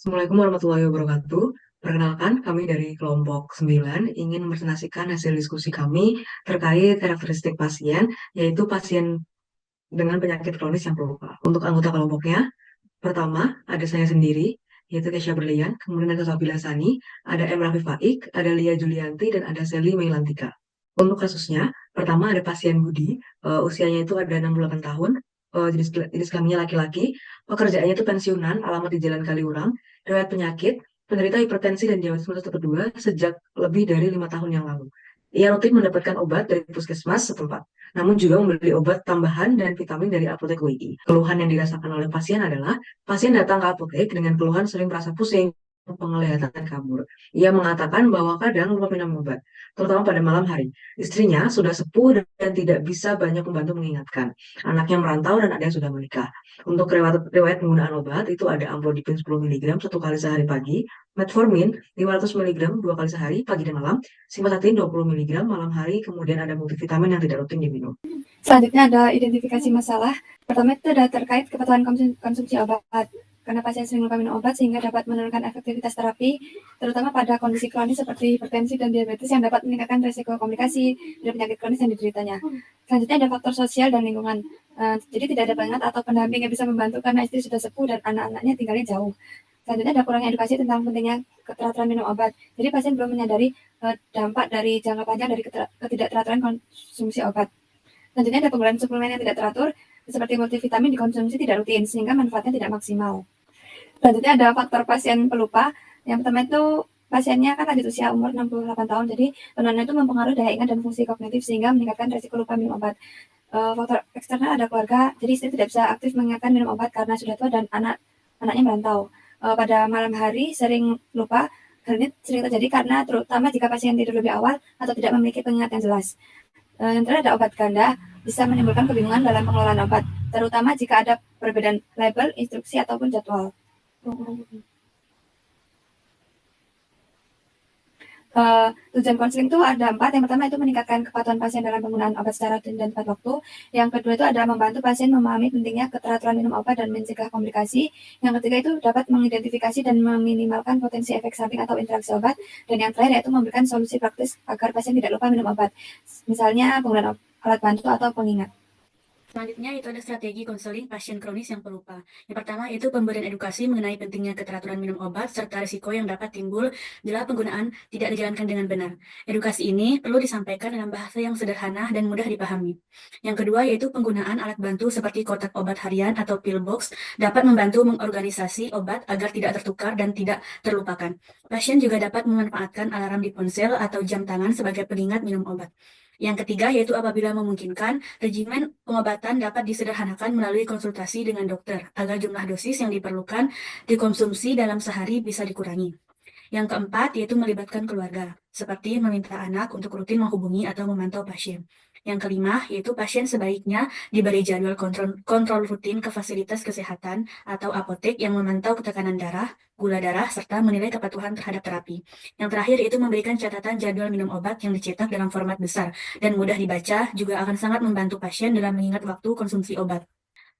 Assalamualaikum warahmatullahi wabarakatuh. Perkenalkan, kami dari kelompok 9 ingin mempresentasikan hasil diskusi kami terkait karakteristik pasien, yaitu pasien dengan penyakit kronis yang pelupa. Untuk anggota kelompoknya, pertama ada saya sendiri, yaitu Kesha Berlian, kemudian ada Sabila Sani, ada M. Raffi Faik, ada Lia Julianti, dan ada Sally Meilantika. Untuk kasusnya, pertama ada pasien Budi, usianya itu ada 68 tahun, jenis kelaminnya laki-laki, pekerjaannya itu pensiunan, alamat di Jalan Kaliurang, riwayat penyakit, penderita hipertensi dan diabetes mellitus tipe 2 sejak lebih dari 5 tahun yang lalu. Ia rutin mendapatkan obat dari puskesmas setempat, namun juga membeli obat tambahan dan vitamin dari apotek WI. Keluhan yang dirasakan oleh pasien adalah, pasien datang ke apotek dengan keluhan sering merasa pusing, penglihatan kabur. Ia mengatakan bahwa kadang lupa minum obat, terutama pada malam hari. Istrinya sudah sepuh dan tidak bisa banyak membantu mengingatkan. Anaknya merantau dan ada yang sudah menikah. Untuk riwayat penggunaan obat, itu ada amlodipin 10 mg satu kali sehari pagi, metformin 500 mg dua kali sehari pagi dan malam, simvastatin 20 mg malam hari, kemudian ada multivitamin yang tidak rutin diminum. Selanjutnya ada identifikasi masalah. Pertama itu ada terkait kepatuhan konsumsi obat. Karena pasien sering lupa minum obat sehingga dapat menurunkan efektivitas terapi, terutama pada kondisi kronis seperti hipertensi dan diabetes yang dapat meningkatkan risiko komplikasi dari penyakit kronis yang dideritanya. Selanjutnya ada faktor sosial dan lingkungan. Jadi tidak ada pengingat atau pendamping yang bisa membantu karena istri sudah sepuh dan anak-anaknya tinggalnya jauh. Selanjutnya ada kurangnya edukasi tentang pentingnya keteraturan minum obat. Jadi pasien belum menyadari dampak dari jangka panjang dari ketidakteraturan konsumsi obat. Selanjutnya ada penggunaan suplemen yang tidak teratur, seperti multivitamin dikonsumsi tidak rutin, sehingga manfaatnya tidak maksimal. Selanjutnya ada faktor pasien pelupa. Yang pertama itu pasiennya kan lanjut usia umur 68 tahun, jadi penurunan itu mempengaruhi daya ingat dan fungsi kognitif sehingga meningkatkan risiko lupa minum obat. Faktor eksternal ada keluarga, jadi istri tidak bisa aktif mengingatkan minum obat karena sudah tua dan anaknya merantau. Pada malam hari sering lupa, hal ini sering terjadi karena terutama jika pasien tidur lebih awal atau tidak memiliki pengingat yang jelas. Yang terakhir ada obat ganda, bisa menimbulkan kebingungan dalam pengelolaan obat, terutama jika ada perbedaan label, instruksi, ataupun jadwal. Tujuan konseling itu ada 4. Yang pertama itu meningkatkan kepatuhan pasien dalam penggunaan obat secara rutin dan tepat waktu. Yang kedua itu ada membantu pasien memahami pentingnya keteraturan minum obat dan mencegah komplikasi. Yang ketiga itu dapat mengidentifikasi dan meminimalkan potensi efek samping atau interaksi obat. Dan yang terakhir yaitu memberikan solusi praktis agar pasien tidak lupa minum obat. Misalnya penggunaan alat bantu atau pengingat. Selanjutnya itu ada strategi konseling pasien kronis yang pelupa. Yang pertama itu pemberian edukasi mengenai pentingnya keteraturan minum obat serta risiko yang dapat timbul bila penggunaan tidak dijalankan dengan benar. Edukasi ini perlu disampaikan dalam bahasa yang sederhana dan mudah dipahami. Yang kedua yaitu penggunaan alat bantu seperti kotak obat harian atau pill box dapat membantu mengorganisasi obat agar tidak tertukar dan tidak terlupakan. Pasien juga dapat memanfaatkan alarm di ponsel atau jam tangan sebagai pengingat minum obat. Yang ketiga yaitu apabila memungkinkan, regimen pengobatan dapat disederhanakan melalui konsultasi dengan dokter agar jumlah dosis yang diperlukan dikonsumsi dalam sehari bisa dikurangi. Yang keempat yaitu melibatkan keluarga, seperti meminta anak untuk rutin menghubungi atau memantau pasien. Yang kelima yaitu pasien sebaiknya diberi jadwal kontrol rutin ke fasilitas kesehatan atau apotek yang memantau tekanan darah, gula darah, serta menilai kepatuhan terhadap terapi. Yang terakhir itu memberikan catatan jadwal minum obat yang dicetak dalam format besar dan mudah dibaca juga akan sangat membantu pasien dalam mengingat waktu konsumsi obat.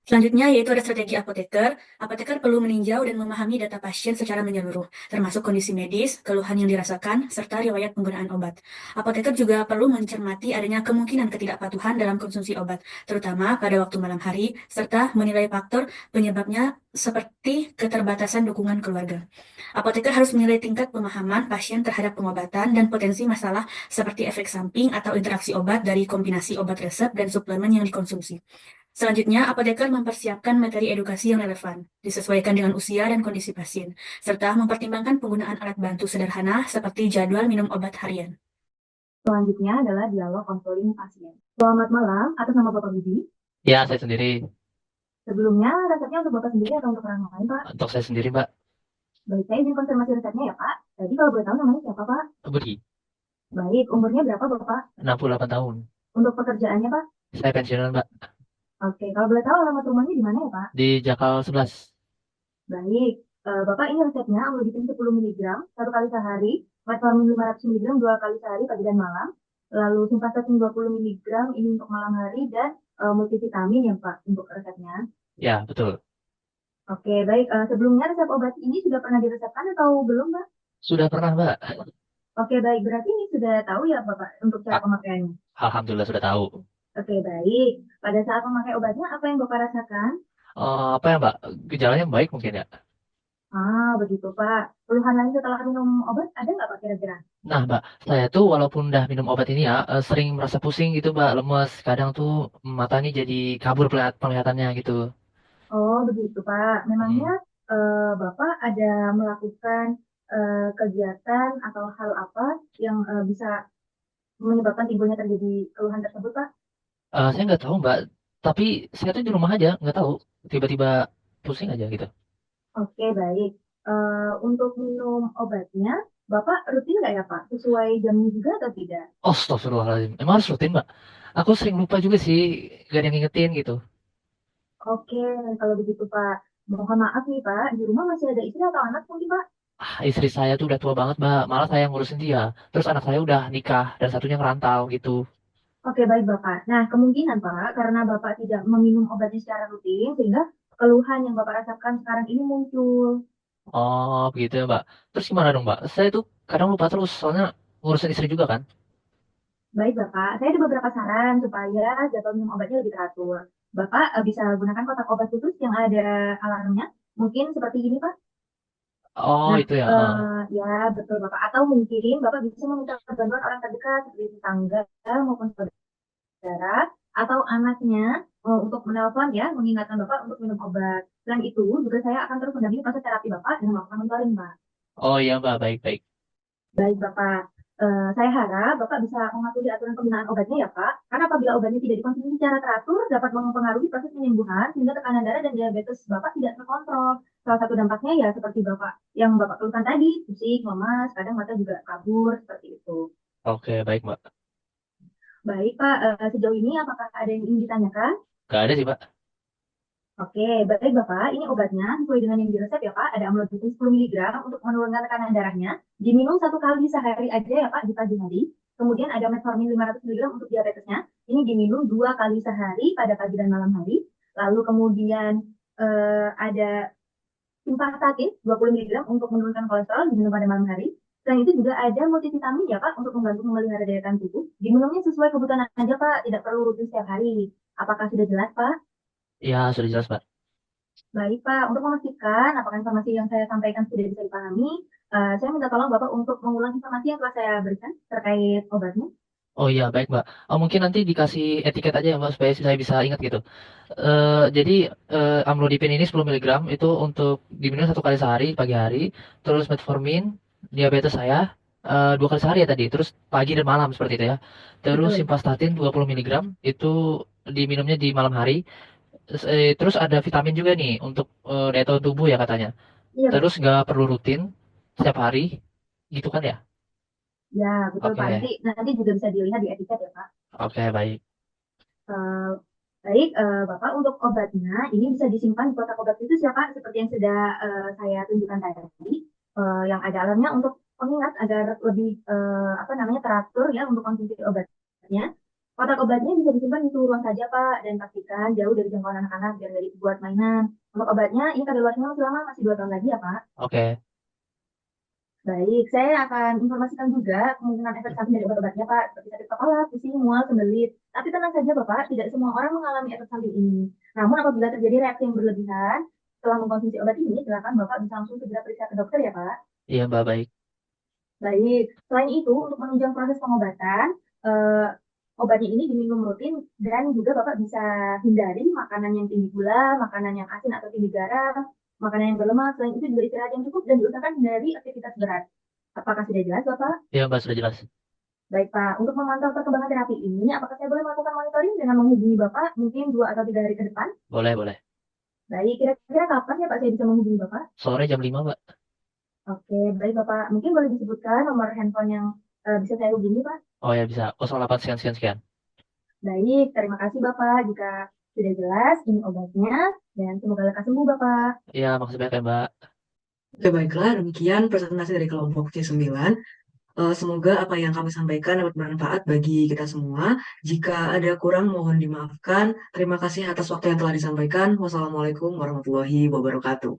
Selanjutnya yaitu ada strategi apoteker. Apoteker perlu meninjau dan memahami data pasien secara menyeluruh, termasuk kondisi medis, keluhan yang dirasakan, serta riwayat penggunaan obat. Apoteker juga perlu mencermati adanya kemungkinan ketidakpatuhan dalam konsumsi obat, terutama pada waktu malam hari, serta menilai faktor penyebabnya seperti keterbatasan dukungan keluarga. Apoteker harus menilai tingkat pemahaman pasien terhadap pengobatan dan potensi masalah seperti efek samping atau interaksi obat dari kombinasi obat resep dan suplemen yang dikonsumsi. Selanjutnya, apoteker mempersiapkan materi edukasi yang relevan, disesuaikan dengan usia dan kondisi pasien, serta mempertimbangkan penggunaan alat bantu sederhana seperti jadwal minum obat harian. Selanjutnya adalah dialog konseling pasien. Selamat malam, atas nama Bapak Budi. Ya, saya sendiri. Sebelumnya, resepnya untuk Bapak sendiri atau untuk orang lain, Pak? Untuk saya sendiri, Mbak. Baik, saya izin konfirmasi resepnya ya, Pak. Tadi kalau boleh tahu namanya siapa, Pak? Budi, Baik, umurnya berapa, Bapak? 68 tahun. Untuk pekerjaannya, Pak? Saya pensiunan, Mbak. Oke, kalau boleh tahu alamat rumahnya di mana ya, Pak? Di Jakal 11. Baik, Bapak ini resepnya amlodipin 10 mg satu kali sehari, metformin 500 mg dua kali sehari pagi dan malam, lalu simvastatin 20 mg ini untuk malam hari dan multivitamin ya, Pak, untuk resepnya. Ya, betul. Oke, baik. Sebelumnya resep obat ini sudah pernah diresepkan atau belum, Mbak? Sudah pernah, Mbak. Oke, baik. Berarti ini sudah tahu ya, Bapak, untuk cara A- pemakaiannya. Alhamdulillah sudah tahu. Oke, baik. Pada saat memakai obatnya, apa yang Bapak rasakan? Apa ya, Mbak? Gejalanya baik mungkin ya? Begitu, Pak. Keluhan lain setelah minum obat ada nggak, Pak, kira-kira? Nah, Mbak, saya tuh walaupun udah minum obat ini ya, sering merasa pusing gitu, Mbak, lemes. Kadang tuh mata ini jadi kabur penglihatannya gitu. Oh, begitu, Pak. Memangnya Hmm. Bapak ada melakukan kegiatan atau hal apa yang bisa menyebabkan timbulnya terjadi keluhan tersebut, Pak? Saya nggak tahu, Mbak. Tapi saya tuh di rumah aja, nggak tahu. Tiba-tiba pusing aja gitu. Oke, baik. Untuk minum obatnya, Bapak rutin nggak ya, Pak? Sesuai jamnya juga atau tidak? Oh, astagfirullahaladzim. Emang harus rutin, Mbak? Aku sering lupa juga sih, gak ada yang ngingetin gitu. Oke, kalau begitu, Pak. Mohon maaf nih, Pak. Di rumah masih ada istri atau anak mungkin, Pak? Istri saya tuh udah tua banget, Mbak. Malah saya yang ngurusin dia. Terus anak saya udah nikah dan satunya ngerantau gitu. Oke, baik, Bapak. Nah, kemungkinan, Pak, karena Bapak tidak meminum obatnya secara rutin, sehingga keluhan yang Bapak rasakan sekarang ini muncul. Oh, begitu ya, Mbak. Terus gimana dong, Mbak? Saya tuh kadang lupa terus, soalnya ngurusin istri juga kan. Baik, Bapak. Saya ada beberapa saran supaya jadwal minum obatnya lebih teratur. Bapak bisa gunakan kotak obat khusus yang ada alarmnya. Mungkin seperti ini, Pak. Oh, Nah, itu ya. ya betul, Bapak. Atau mungkin Bapak bisa meminta bantuan orang terdekat seperti tetangga maupun saudara atau anaknya untuk menelpon ya, mengingatkan Bapak untuk minum obat. Selain itu, juga saya akan terus mendampingi proses terapi Bapak dengan melakukan monitoring, Pak. Oh iya, Mbak. Baik-baik. Baik, Bapak. Saya harap Bapak bisa mematuhi aturan penggunaan obatnya ya, Pak. Karena apabila obatnya tidak dikonsumsi secara teratur, dapat mempengaruhi proses penyembuhan sehingga tekanan darah dan diabetes Bapak tidak terkontrol. Salah satu dampaknya ya seperti yang Bapak keluhkan tadi, pusing, lemas, kadang mata juga kabur, seperti itu. Oke, baik, Mbak. Baik, Pak. Sejauh ini apakah ada yang ingin ditanyakan? Gak ada sih, Mbak. Oke, baik Bapak. Ini obatnya sesuai dengan yang diresep ya Pak. Ada amlodipine 10 mg untuk menurunkan tekanan darahnya. Diminum 1 kali sehari aja ya Pak di pagi hari. Kemudian ada metformin 500 mg untuk diabetesnya. Ini diminum 2 kali sehari pada pagi dan malam hari. Lalu kemudian ada simvastatin 20 mg untuk menurunkan kolesterol diminum pada malam hari. Selain itu juga ada multivitamin ya Pak untuk membantu memelihara daya tahan tubuh. Diminumnya sesuai kebutuhan aja Pak, tidak perlu rutin setiap hari. Apakah sudah jelas Pak? Ya, sudah jelas, Mbak. Baik, Pak. Untuk memastikan apakah informasi yang saya sampaikan sudah bisa dipahami, saya minta tolong Bapak untuk mengulang informasi yang telah saya berikan terkait obatnya. Oh iya, baik, Mbak. Mungkin nanti dikasih etiket aja ya, Mbak, supaya saya bisa ingat gitu. Jadi, amlodipine ini 10 miligram itu untuk diminum 1 kali sehari, pagi hari. Terus metformin, diabetes saya, 2 kali sehari ya tadi. Terus pagi dan malam, seperti itu ya. Terus Betul. simvastatin 20 miligram, itu diminumnya di malam hari. Terus ada vitamin juga nih, untuk daya tahan tubuh ya katanya. Iya, Terus betul. nggak perlu rutin, setiap hari, gitu kan ya? Ya, betul, Pak. Oke, Nanti juga bisa dilihat di etiket ya, Pak. oke, baik. Eh, Baik, Bapak, untuk obatnya ini bisa disimpan di kotak obat itu siapa? Seperti yang sudah saya tunjukkan tadi, yang ada alarmnya untuk pengingat agar lebih apa namanya teratur ya untuk konsumsi obatnya. Kotak obatnya bisa disimpan di suhu ruang saja, Pak, dan pastikan jauh dari jangkauan anak-anak biar nggak dibuat mainan. Untuk obatnya ini kadaluarsanya masih lama, masih 2 tahun lagi ya, Pak. Oke. Baik, saya akan informasikan juga kemungkinan efek samping dari obat-obatnya, Pak, seperti sakit kepala, pusing, mual, sembelit. Tapi tenang saja, Bapak, tidak semua orang mengalami efek samping ini. Namun apabila terjadi reaksi yang berlebihan setelah mengkonsumsi obat ini, silakan Bapak bisa langsung segera periksa ke dokter ya, Pak. Iya, Mbak, baik. Baik, selain itu, untuk menunjang proses pengobatan, eh, obatnya ini diminum rutin dan juga Bapak bisa hindari makanan yang tinggi gula, makanan yang asin atau tinggi garam, makanan yang berlemak. Selain itu juga istirahat yang cukup dan diusahakan hindari aktivitas berat. Apakah sudah jelas, Bapak? Iya, Mbak, sudah jelas. Baik, Pak. Untuk memantau perkembangan terapi ini, apakah saya boleh melakukan monitoring dengan menghubungi Bapak mungkin 2 atau 3 hari ke depan? Boleh, boleh. Baik, kira-kira kapan ya Pak saya bisa menghubungi Bapak? Sore jam 5, Mbak. Oke, baik Bapak. Mungkin boleh disebutkan nomor handphone yang bisa saya hubungi, Pak? Oh ya, bisa. 08 sekian, sekian, sekian. Baik, terima kasih Bapak. Jika sudah jelas, ini obatnya, dan semoga lekas sembuh Bapak. Iya, makasih banyak ya, Mbak. Oke, baiklah, demikian presentasi dari kelompok C9. Semoga apa yang kami sampaikan dapat bermanfaat bagi kita semua. Jika ada kurang, mohon dimaafkan. Terima kasih atas waktu yang telah disampaikan. Wassalamualaikum warahmatullahi wabarakatuh.